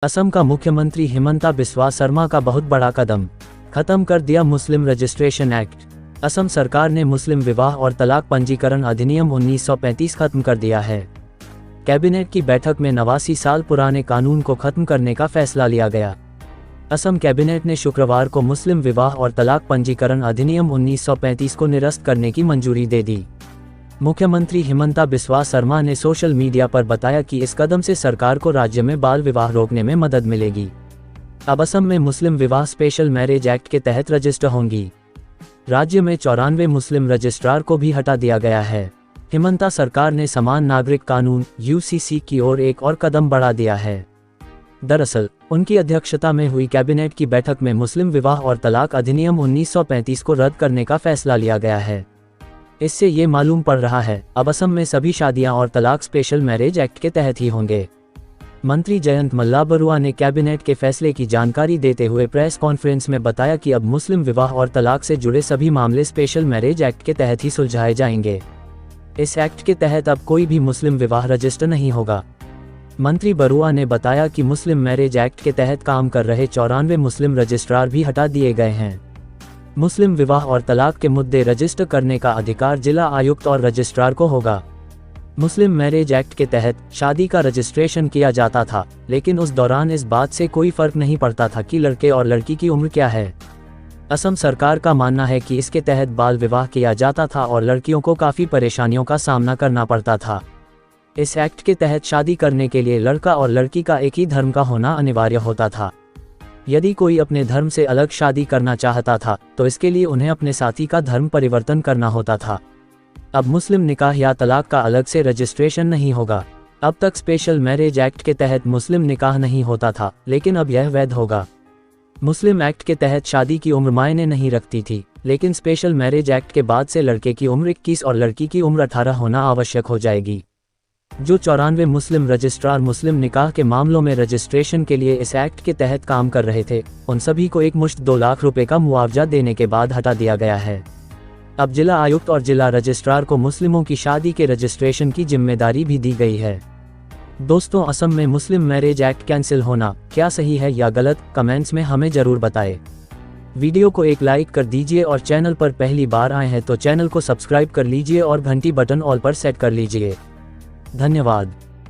असम का मुख्यमंत्री हिमंता बिस्वा शर्मा का बहुत बड़ा कदम, खत्म कर दिया मुस्लिम रजिस्ट्रेशन एक्ट। असम सरकार ने मुस्लिम विवाह और तलाक पंजीकरण अधिनियम 1935 खत्म कर दिया है। कैबिनेट की बैठक में 89 साल पुराने कानून को खत्म करने का फैसला लिया गया। असम कैबिनेट ने शुक्रवार को मुस्लिम विवाह और तलाक पंजीकरण अधिनियम 1935 को निरस्त करने की मंजूरी दे दी। मुख्यमंत्री हिमंता बिस्वा शर्मा ने सोशल मीडिया पर बताया कि इस कदम से सरकार को राज्य में बाल विवाह रोकने में मदद मिलेगी। अब असम में मुस्लिम विवाह स्पेशल मैरिज एक्ट के तहत रजिस्टर होंगी। राज्य में 94 मुस्लिम रजिस्ट्रार को भी हटा दिया गया है। हिमंता सरकार ने समान नागरिक कानून (UCC) की ओर एक और कदम बढ़ा दिया है। दरअसल उनकी अध्यक्षता में हुई कैबिनेट की बैठक में मुस्लिम विवाह और तलाक अधिनियम 1935 को रद्द करने का फैसला लिया गया है। इससे ये मालूम पड़ रहा है अब असम में सभी शादियां और तलाक स्पेशल मैरिज एक्ट के तहत ही होंगे। मंत्री जयंत मल्ला बरुआ ने कैबिनेट के फैसले की जानकारी देते हुए प्रेस कॉन्फ्रेंस में बताया कि अब मुस्लिम विवाह और तलाक से जुड़े सभी मामले स्पेशल मैरिज एक्ट के तहत ही सुलझाए जाएंगे। इस एक्ट के तहत अब कोई भी मुस्लिम विवाह रजिस्टर नहीं होगा। मंत्री बरुआ ने बताया कि मुस्लिम मैरिज एक्ट के तहत काम कर रहे 94 मुस्लिम रजिस्ट्रार भी हटा दिए गए हैं। मुस्लिम विवाह और तलाक के मुद्दे रजिस्टर करने का अधिकार जिला आयुक्त और रजिस्ट्रार को होगा। मुस्लिम मैरिज एक्ट के तहत शादी का रजिस्ट्रेशन किया जाता था, लेकिन उस दौरान इस बात से कोई फर्क नहीं पड़ता था कि लड़के और लड़की की उम्र क्या है। असम सरकार का मानना है कि इसके तहत बाल विवाह किया जाता था और लड़कियों को काफ़ी परेशानियों का सामना करना पड़ता था। इस एक्ट के तहत शादी करने के लिए लड़का और लड़की का एक ही धर्म का होना अनिवार्य होता था। यदि कोई अपने धर्म से अलग शादी करना चाहता था तो इसके लिए उन्हें अपने साथी का धर्म परिवर्तन करना होता था। अब मुस्लिम निकाह या तलाक का अलग से रजिस्ट्रेशन नहीं होगा। अब तक स्पेशल मैरिज एक्ट के तहत मुस्लिम निकाह नहीं होता था, लेकिन अब यह वैध होगा। मुस्लिम एक्ट के तहत शादी की उम्र मायने नहीं रखती थी, लेकिन स्पेशल मैरिज एक्ट के बाद से लड़के की उम्र 21 और लड़की की उम्र 18 होना आवश्यक हो जाएगी। जो 94 मुस्लिम रजिस्ट्रार मुस्लिम निकाह के मामलों में रजिस्ट्रेशन के लिए इस एक्ट के तहत काम कर रहे थे, उन सभी को एक मुश्त 2 लाख रुपए का मुआवजा देने के बाद हटा दिया गया है। अब जिला आयुक्त और जिला रजिस्ट्रार को मुस्लिमों की शादी के रजिस्ट्रेशन की जिम्मेदारी भी दी गई है। दोस्तों, असम में मुस्लिम मैरिज एक्ट कैंसिल होना क्या सही है या गलत, कमेंट्स में हमें जरूर बताएं। वीडियो को एक लाइक कर दीजिए और चैनल पर पहली बार आए हैं तो चैनल को सब्सक्राइब कर लीजिए और घंटी बटन ऑल पर सेट कर लीजिए। धन्यवाद।